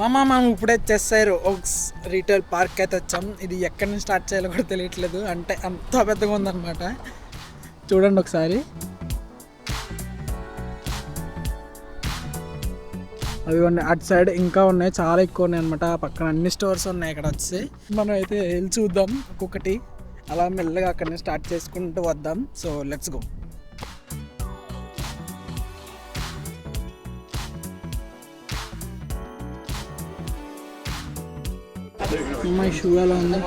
మనం ఇప్పుడే చేస్తారు ఓక్స్ రీటైల్ పార్క్ అయితే వచ్చాం. ఇది ఎక్కడి నుంచి స్టార్ట్ చేయాలో కూడా తెలియట్లేదు, అంటే అంత పెద్దగా ఉందన్నమాట. చూడండి ఒకసారి. అవి ఉన్నాయి, అటు సైడ్ ఇంకా ఉన్నాయి, చాలా ఎక్కువ ఉన్నాయి అనమాట. పక్కన అన్ని స్టోర్స్ ఉన్నాయి. ఇక్కడ వచ్చి మనం అయితే వెళ్ళి చూద్దాం ఒక్కొక్కటి, అలా మెల్లగా అక్కడి నుంచి స్టార్ట్ చేసుకుంటూ వద్దాం. So let's go. మా షూ ఎలా ఉంది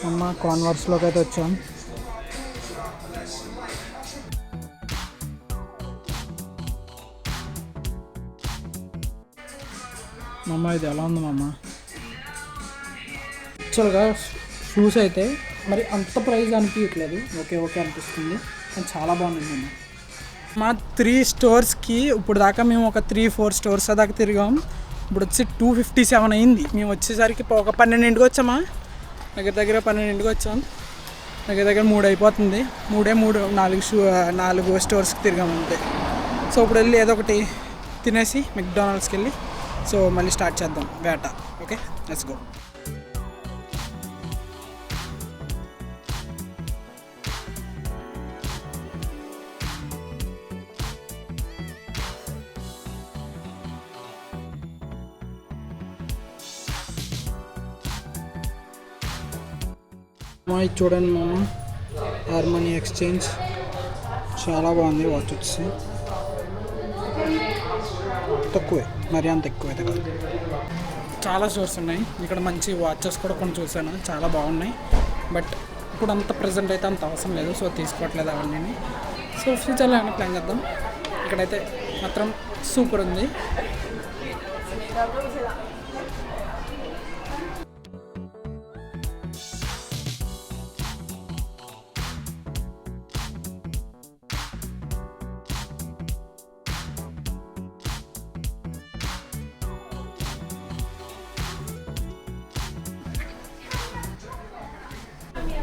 అమ్మ? కాన్వర్స్లోకి అయితే వచ్చాం. మమ్మ ఇది ఎలా ఉంది మమ్మ? యాక్చువల్గా షూస్ అయితే మరి అంత ప్రైస్ అనిపించట్లేదు, ఓకే ఓకే అనిపిస్తుంది, కానీ చాలా బాగుంది మమ్మ. మా 3 స్టోర్స్కి ఇప్పుడు దాకా మేము ఒక 3-4 స్టోర్స్ దాకా తిరిగాం. ఇప్పుడు వచ్చి 257 అయింది. మేము వచ్చేసరికి ఒక 12ంటికి వచ్చామా, దగ్గర 12ంటికి వచ్చాం. దగ్గర 3 అయిపోతుంది. 4 స్టోర్స్కి తిరిగాము అంతే. సో ఇప్పుడు వెళ్ళి ఏదో ఒకటి తినేసి మెక్డానల్డ్స్కి వెళ్ళి సో మళ్ళీ స్టార్ట్ చేద్దాం వేట. Okay, let's go. ఇది చూడండి మామ, హార్మోనీ ఎక్స్చేంజ్ చాలా బాగుంది. వాచ్ వచ్చి తక్కువే, మరి అంత ఎక్కువైతే కాదు. చాలా స్టోర్స్ ఉన్నాయి ఇక్కడ. మంచి వాచెస్ కూడా కొన్ని చూసాను, చాలా బాగున్నాయి. బట్ ఇప్పుడు అంత ప్రజెంట్ అయితే అంత అవసరం లేదు, సో తీసుకోవట్లేదు అవన్నీ. సో ఫ్యూచర్లో ఏమైనా ప్లాన్ చేద్దాం. ఇక్కడైతే మాత్రం సూపర్ ఉంది.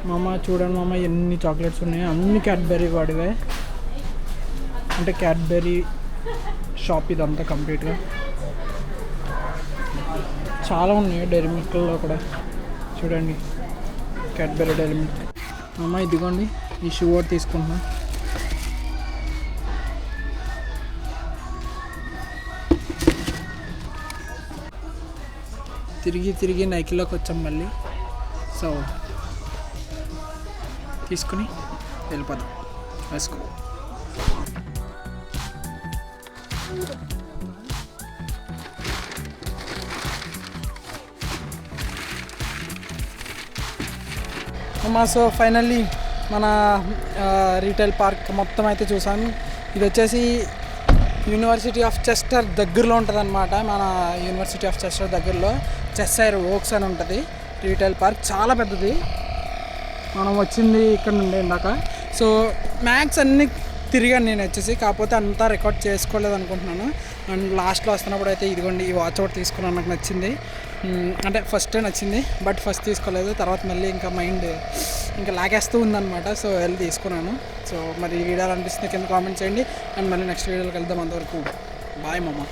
మామ చూడండి మామ, ఎన్ని చాక్లెట్స్ ఉన్నాయి, అన్ని క్యాడ్బెరీ వాడివే. అంటే క్యాడ్బెరీ షాప్ ఇదంతా కంప్లీట్గా. చాలా ఉన్నాయి డైరీ మిల్క్లో కూడా. చూడండి క్యాడ్బెరీ డైరీ మిల్క్. మామ ఇదిగోండి, ఈ షూ ఒకటి తీసుకుంటున్నా. తిరిగి నైకీలోకి వచ్చాం మళ్ళీ. సో తీసుకుని వెళ్ళిపోదాం, వేసుకో. సో ఫైనల్లీ మన రీటైల్ పార్క్ మొత్తం అయితే చూసాను. ఇది వచ్చేసి యూనివర్సిటీ ఆఫ్ చెస్టర్ దగ్గరలో ఉంటుంది అనమాట. మన యూనివర్సిటీ ఆఫ్ చెస్టర్ దగ్గరలో చెస్సైర్ ఓక్స్ అని ఉంటుంది రీటైల్ పార్క్. చాలా పెద్దది. మనం వచ్చింది ఇక్కడ నుండి ఇందాక. సో మ్యాక్స్ అన్నీ తిరిగాను నేను వచ్చేసి, కాకపోతే అంతా రికార్డ్ చేసుకోలేదు అనుకుంటున్నాను. అండ్ లాస్ట్లో వస్తున్నప్పుడు అయితే ఇదిగోండి ఈ వాచ్ ఒకటి తీసుకున్నాను, నాకు నచ్చింది. అంటే ఫస్టే నచ్చింది, బట్ ఫస్ట్ తీసుకోలేదు. తర్వాత మళ్ళీ ఇంకా మైండ్ ఇంకా లాగేస్తూ ఉందన్నమాట. సో వెళ్ళి తీసుకున్నాను. సో మరి ఈ వీడియోలు అనిపిస్తుంది కింద కామెంట్ చేయండి. అండ్ మళ్ళీ నెక్స్ట్ వీడియోకి వెళ్దాం. అంతవరకు బాయ్ మామ.